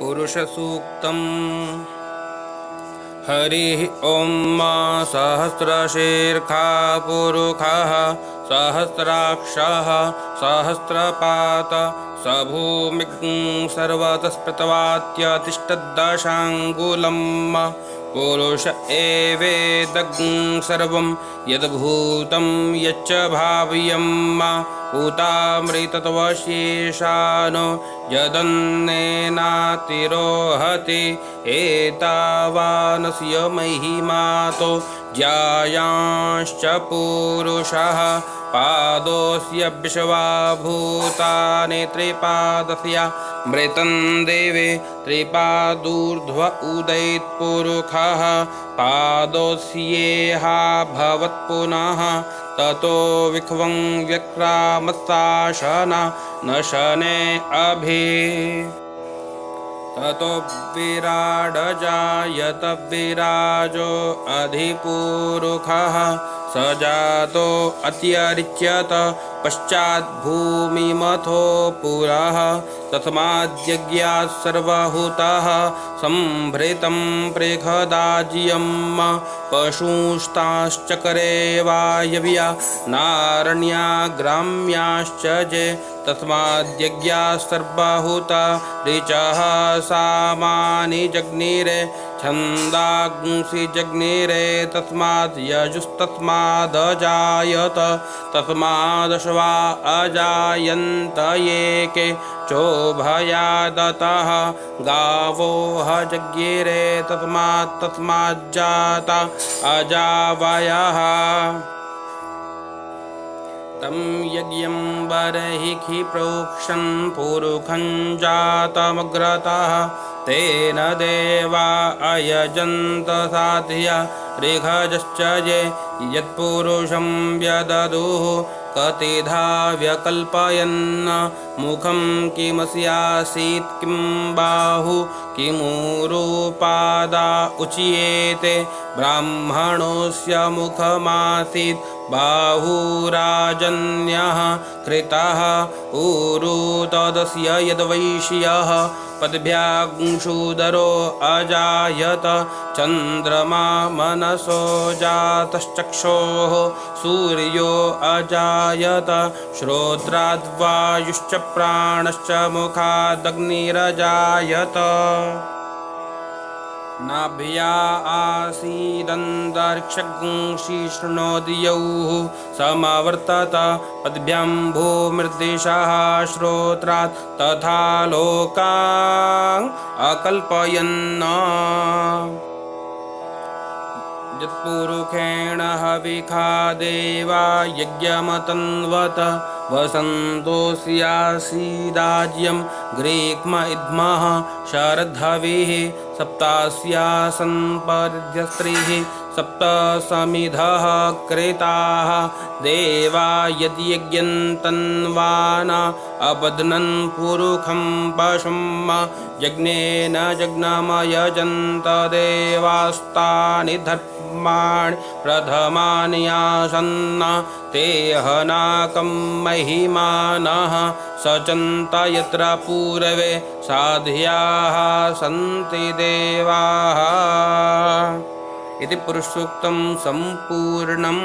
पुरुषसूक्तम्। हरिः ॐ सहस्रशीर्षः पुरुषः सहस्राक्षः सहस्रपात् स भूमिं सर्वतस्पृतवात्यतिष्ठद्दशाङ्गुलम्। पुरुष एवेदं सर्वं यद्भूतं यच्च भाव्यम् उतामृतत्वशेषानो यदन्नेनातिरोहति एतावानस्य महिमातो ज्यायांश्च पुरुषः पादोऽस्य विश्वभूतानि त्रिपादस्य मृतं देवे त्रिपादूर्ध्व उदयत्पुरुषः पादोऽस्येहा भवत्पुनः ततो विख्वं व्यक्रामस्ताशना न शने अभि ततो विराडजायत विराजो अधिपुरुषः स जातो अत्यरिच्यत पश्चाद्भूमिमथो पुरः तस्माद्यज्ञात् सर्वभूताः सम्भृतं प्रेखदाज्यं पशुस्ताश्चकरे वायव्या नारण्या ग्राम्याश्च जे तस्माद्यज्ञात् सर्वभूता ऋचः सामानि जग्निरे छन्दांसि जग्निरे तस्मात् यजुस्तस्मादजायत तस्मादश्वा अजायन्त एके चोभयादतः गावो जज्ञिरे तस्माज्जाता अजावयः तं यज्ञं बर्हिषि प्रोक्षन् पुरुषं जातमग्रतः तेन देवा अयजन्त साध्या ऋषयश्च ये यत्पुरुषं व्यददुः कतिधा व्यकल्पयन् मुखं किमस्यासीत् किं बाहु किमुरुपादा उच्येते ब्राह्मणोऽस्य मुखमासीत् बाहुराजन्यः कृतः ऊरु तदस्य यद्वैश्यः पद्भ्यागुंशुदरो अजायत चन्द्रमा मनसो जातश्चक्षोः सूर्यो अजायत श्रोत्राद्वायुश्च प्राणश्च मुखादग्निरजायत नाभ्या आसीदन्तरिक्षगुंशिष्णोदयौः समावर्तत पद्भ्यां भूमिर्देशः श्रोत्रात् तथा लोकान् अकल्पयन् यत्पुरुषेण हविखा देवा यज्ञमतन्वत वसन्तोऽस्यासीदाज्यं ग्रीक्म इद्मः शरद्धविः सप्तास्यासन् परिध्यस्त्रिः सप्त समिधः कृताः देवा यद्यज्ञन्तन्वान अबध्नन् पुरुषं पशुं यज्ञेन जज्ञमयजन्त देवास्तानि धर्माणि प्रथमानि आसन् ते हनाकं महिमानः सचन्त यत्र पूर्वे साध्याः सन्ति देवाः। इति पुरुषसूक्तं सम्पूर्णम्।